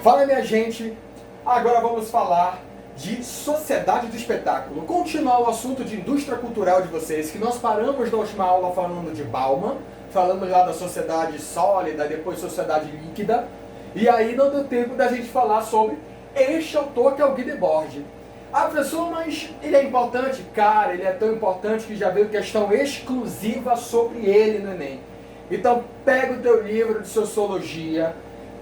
Fala, minha gente, agora vamos falar de sociedade do espetáculo. Continuar o assunto de indústria cultural de vocês, que nós paramos na última aula falando de Bauman, falamos lá da sociedade sólida, depois sociedade líquida, e aí não deu tempo da gente falar sobre este autor que é o Guy Debord. Ah, professor, mas ele é importante? Cara, ele é tão importante que já veio questão exclusiva sobre ele no Enem. Então pega o teu livro de sociologia,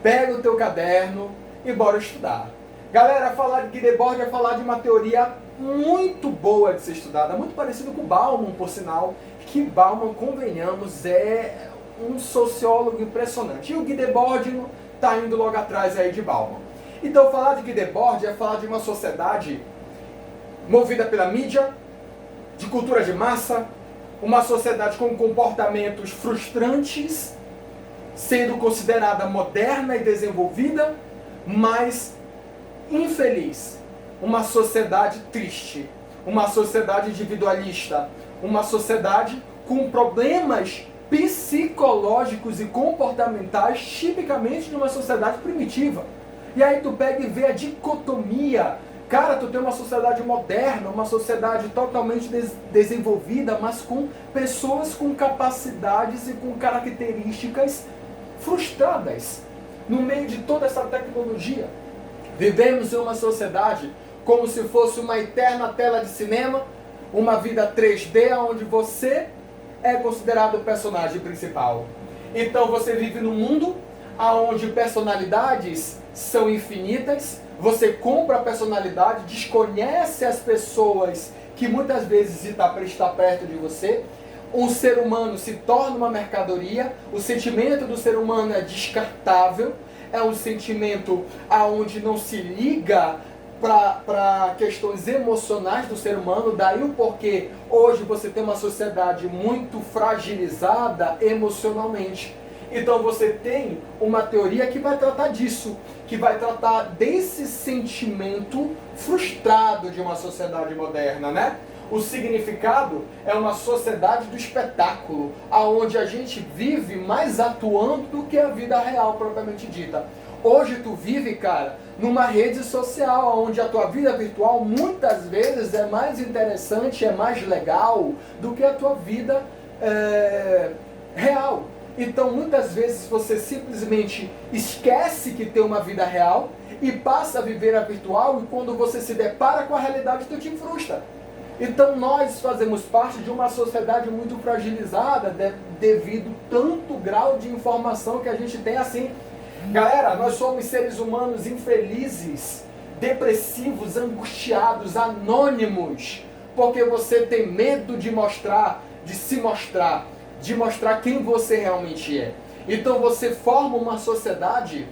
pega o teu caderno e bora estudar. Galera, falar de Guy Debord é falar de uma teoria muito boa de ser estudada, muito parecido com Bauman, por sinal, que Bauman, convenhamos, é um sociólogo impressionante. E o Guy Debord está indo logo atrás aí de Bauman. Então falar de Guy Debord é falar de uma sociedade movida pela mídia, de cultura de massa, uma sociedade com comportamentos frustrantes, sendo considerada moderna e desenvolvida, mas infeliz. Uma sociedade triste, uma sociedade individualista, uma sociedade com problemas psicológicos e comportamentais tipicamente de uma sociedade primitiva. E aí tu pega e vê a dicotomia. Cara, tu tem uma sociedade moderna, uma sociedade totalmente desenvolvida, mas com pessoas com capacidades e com características frustradas no meio de toda essa tecnologia. Vivemos em uma sociedade como se fosse uma eterna tela de cinema, uma vida 3D onde você é considerado o personagem principal. Então você vive num mundo onde personalidades são infinitas, você compra a personalidade, desconhece as pessoas que muitas vezes está perto de você. O ser humano se torna uma mercadoria, o sentimento do ser humano é descartável, é um sentimento aonde não se liga para questões emocionais do ser humano, daí o porquê hoje você tem uma sociedade muito fragilizada emocionalmente. Então você tem uma teoria que vai tratar disso, que vai tratar desse sentimento frustrado de uma sociedade moderna, né? O significado é uma sociedade do espetáculo, aonde a gente vive mais atuando do que a vida real propriamente dita. Hoje tu vive, cara, numa rede social, onde a tua vida virtual muitas vezes é mais interessante, é mais legal do que a tua vida real. Então muitas vezes você simplesmente esquece que tem uma vida real e passa a viver a virtual, e quando você se depara com a realidade tu te frustra. Então nós fazemos parte de uma sociedade muito fragilizada devido tanto grau de informação que a gente tem assim. Galera, nós somos seres humanos infelizes, depressivos, angustiados, anônimos, porque você tem medo de se mostrar, de mostrar quem você realmente é. Então você forma uma sociedade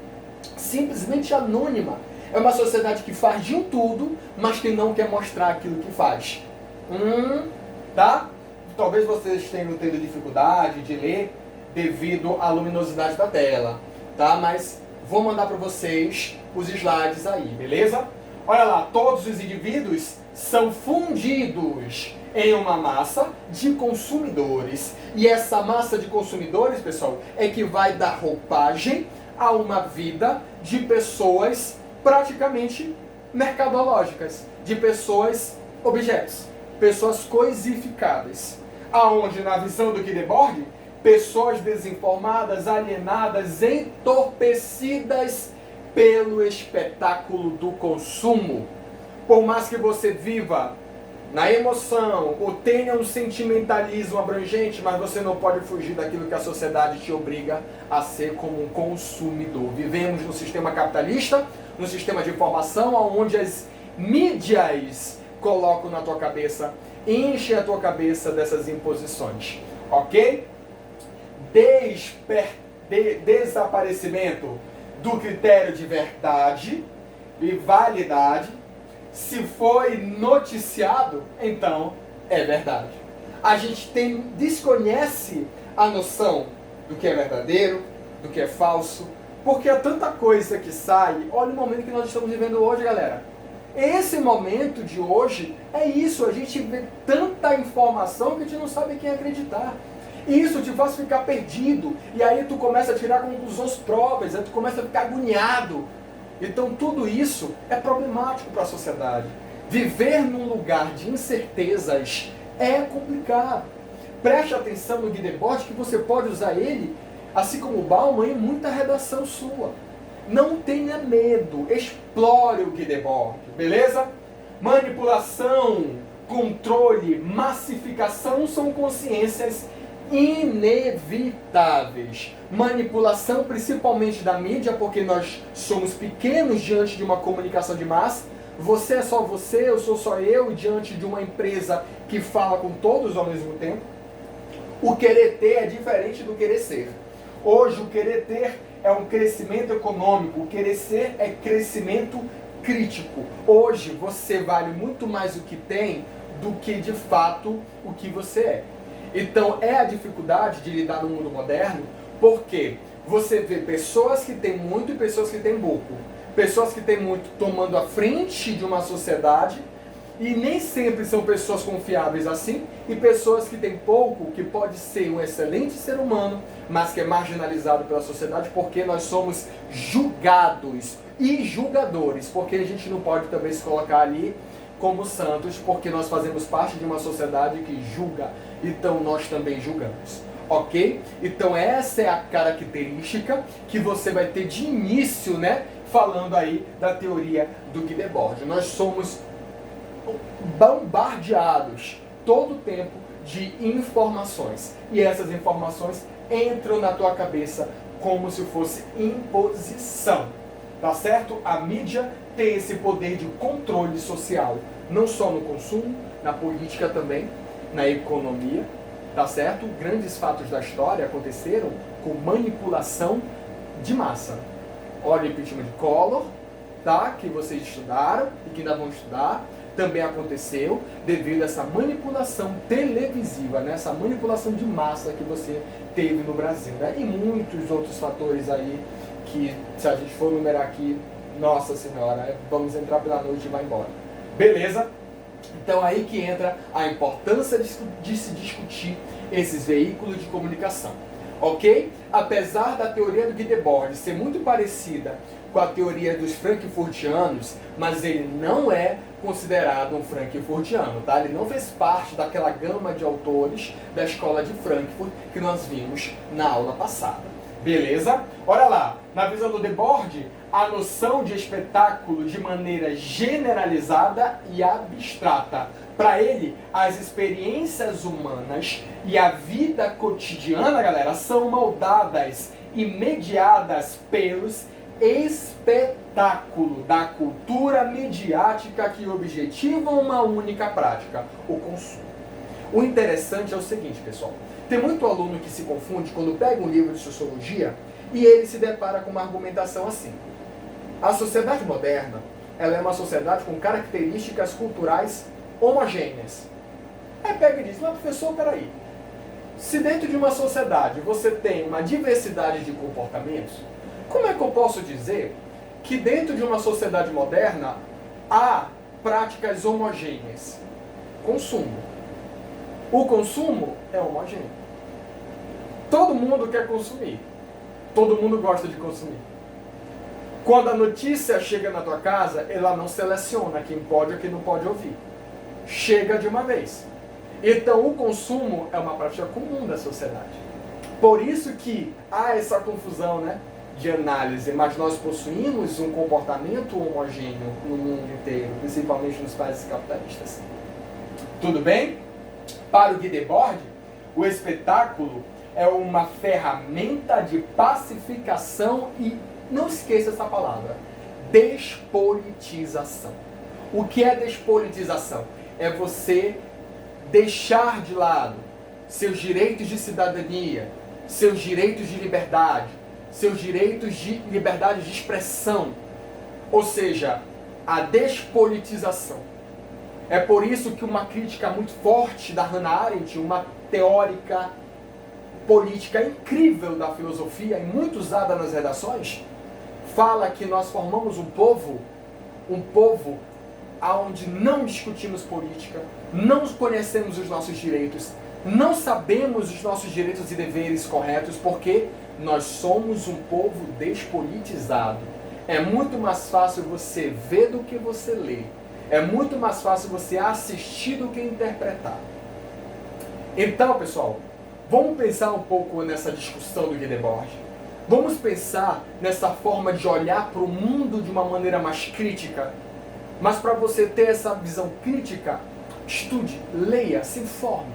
simplesmente anônima. É uma sociedade que faz de um tudo, mas que não quer mostrar aquilo que faz. Tá? Talvez vocês tenham tido dificuldade de ler devido à luminosidade da tela, tá? Mas vou mandar para vocês os slides aí, beleza? Olha lá, todos os indivíduos são fundidos em uma massa de consumidores. E essa massa de consumidores, pessoal, é que vai dar roupagem a uma vida de pessoas praticamente mercadológicas, de pessoas objetos, pessoas coisificadas. Aonde, na visão do Guy Debord, pessoas desinformadas, alienadas, entorpecidas pelo espetáculo do consumo. Por mais que você viva na emoção ou tenha um sentimentalismo abrangente, mas você não pode fugir daquilo que a sociedade te obriga a ser como um consumidor. Vivemos no sistema capitalista, no sistema de informação, onde as mídias colocam na tua cabeça, enchem a tua cabeça dessas imposições, ok? Desaparecimento do critério de verdade e validade. Se foi noticiado, então é verdade. A gente desconhece a noção do que é verdadeiro, do que é falso, porque há tanta coisa que sai. Olha o momento que nós estamos vivendo hoje, galera. Esse momento de hoje é isso, a gente vê tanta informação que a gente não sabe quem acreditar. Isso te faz ficar perdido, e aí tu começa a tirar conclusões próprias, aí tu começa a ficar agoniado. Então tudo isso é problemático para a sociedade. Viver num lugar de incertezas é complicado. Preste atenção no Guy Debord, que você pode usar ele, assim como o Bauman, em muita redação sua. Não tenha medo, explore o Guy Debord, beleza? Manipulação, controle, massificação são consciências inevitáveis. Manipulação, principalmente da mídia, porque nós somos pequenos diante de uma comunicação de massa. Você é só você, eu sou só eu, diante de uma empresa que fala com todos ao mesmo tempo. O querer ter é diferente do querer ser. Hoje, o querer ter é um crescimento econômico, o querer ser é crescimento crítico. Hoje, você vale muito mais o que tem do que, de fato, o que você é. Então, é a dificuldade de lidar no mundo moderno, porque você vê pessoas que têm muito e pessoas que têm pouco. Pessoas que têm muito tomando a frente de uma sociedade, e nem sempre são pessoas confiáveis assim, e pessoas que têm pouco, que pode ser um excelente ser humano, mas que é marginalizado pela sociedade, porque nós somos julgados e julgadores, porque a gente não pode também se colocar ali como santos, porque nós fazemos parte de uma sociedade que julga, então nós também julgamos. Ok? Então essa é a característica que você vai ter de início, né? Falando aí da teoria do Guy Debord. Nós somos bombardeados todo o tempo de informações. E essas informações entram na tua cabeça como se fosse imposição. Tá certo? A mídia tem esse poder de controle social, não só no consumo, na política também, na economia. Tá certo? Grandes fatos da história aconteceram com manipulação de massa. Olha o impeachment de Collor, tá? Que vocês estudaram e que ainda vão estudar. Também aconteceu devido a essa manipulação televisiva, né? Essa manipulação de massa que você teve no Brasil, né? E muitos outros fatores aí que, se a gente for numerar aqui, nossa senhora, vamos entrar pela noite e vai embora. Beleza? Então aí que entra a importância de se discutir esses veículos de comunicação. Ok? Apesar da teoria do Guy Debord ser muito parecida com a teoria dos frankfurtianos, mas ele não é considerado um frankfurtiano, tá? Ele não fez parte daquela gama de autores da escola de Frankfurt que nós vimos na aula passada. Beleza? Olha lá, na visão do Debord, a noção de espetáculo de maneira generalizada e abstrata. Para ele, as experiências humanas e a vida cotidiana, galera, são moldadas e mediadas pelos espetáculo da cultura mediática que objetivam uma única prática, o consumo. O interessante é o seguinte, pessoal. Tem muito aluno que se confunde quando pega um livro de sociologia e ele se depara com uma argumentação assim. A sociedade moderna, ela é uma sociedade com características culturais homogêneas. Aí pega e diz, mas professor, peraí. Se dentro de uma sociedade você tem uma diversidade de comportamentos, como é que eu posso dizer que dentro de uma sociedade moderna há práticas homogêneas? Consumo. O consumo é homogêneo. Todo mundo quer consumir. Todo mundo gosta de consumir. Quando a notícia chega na tua casa, ela não seleciona quem pode ou quem não pode ouvir. Chega de uma vez. Então o consumo é uma prática comum da sociedade. Por isso que há essa confusão, né, de análise, mas nós possuímos um comportamento homogêneo no mundo inteiro, principalmente nos países capitalistas. Tudo bem? Para o Guy Debord, o espetáculo é uma ferramenta de pacificação e, não esqueça essa palavra, despolitização. O que é despolitização? É você deixar de lado seus direitos de cidadania, seus direitos de liberdade, seus direitos de liberdade de expressão. Ou seja, a despolitização. É por isso que uma crítica muito forte da Hannah Arendt, uma teórica política incrível da filosofia e muito usada nas redações, fala que nós formamos um povo onde não discutimos política, não conhecemos os nossos direitos, não sabemos os nossos direitos e deveres corretos, porque nós somos um povo despolitizado. É muito mais fácil você ver do que você ler. É muito mais fácil você assistir do que interpretar. Então, pessoal, vamos pensar um pouco nessa discussão do Guy Debord. Vamos pensar nessa forma de olhar para o mundo de uma maneira mais crítica. Mas para você ter essa visão crítica, estude, leia, se informe.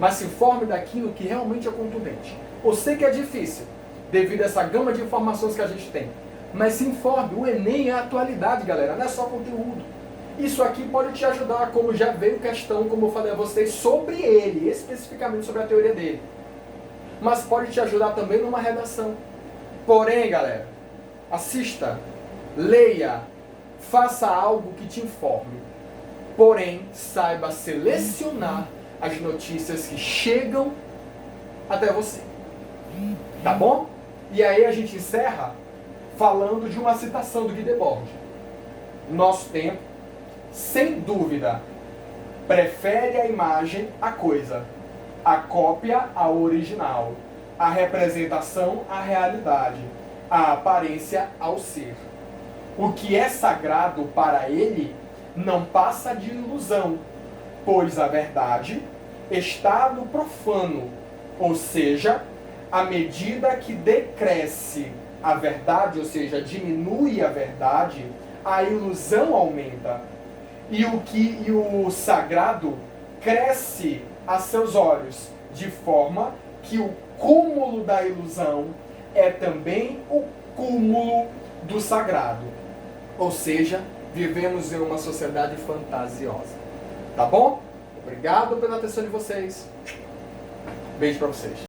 Mas se informe daquilo que realmente é contundente. Eu sei que é difícil, devido a essa gama de informações que a gente tem. Mas se informe, o Enem é a atualidade, galera, não é só conteúdo. Isso aqui pode te ajudar, como já veio questão, como eu falei a vocês, sobre ele, especificamente sobre a teoria dele. Mas pode te ajudar também numa redação. Porém, galera, assista, leia, faça algo que te informe. Porém, saiba selecionar as notícias que chegam até você. Tá bom? E aí a gente encerra falando de uma citação do Guy Debord. Nosso tempo, sem dúvida, prefere a imagem à coisa, a cópia ao original, a representação à realidade, a aparência ao ser. O que é sagrado para ele não passa de ilusão, pois a verdade está no profano, ou seja, à medida que decresce a verdade, ou seja, diminui a verdade, a ilusão aumenta. E o sagrado cresce a seus olhos, de forma que o cúmulo da ilusão é também o cúmulo do sagrado. Ou seja, vivemos em uma sociedade fantasiosa. Tá bom? Obrigado pela atenção de vocês. Beijo pra vocês.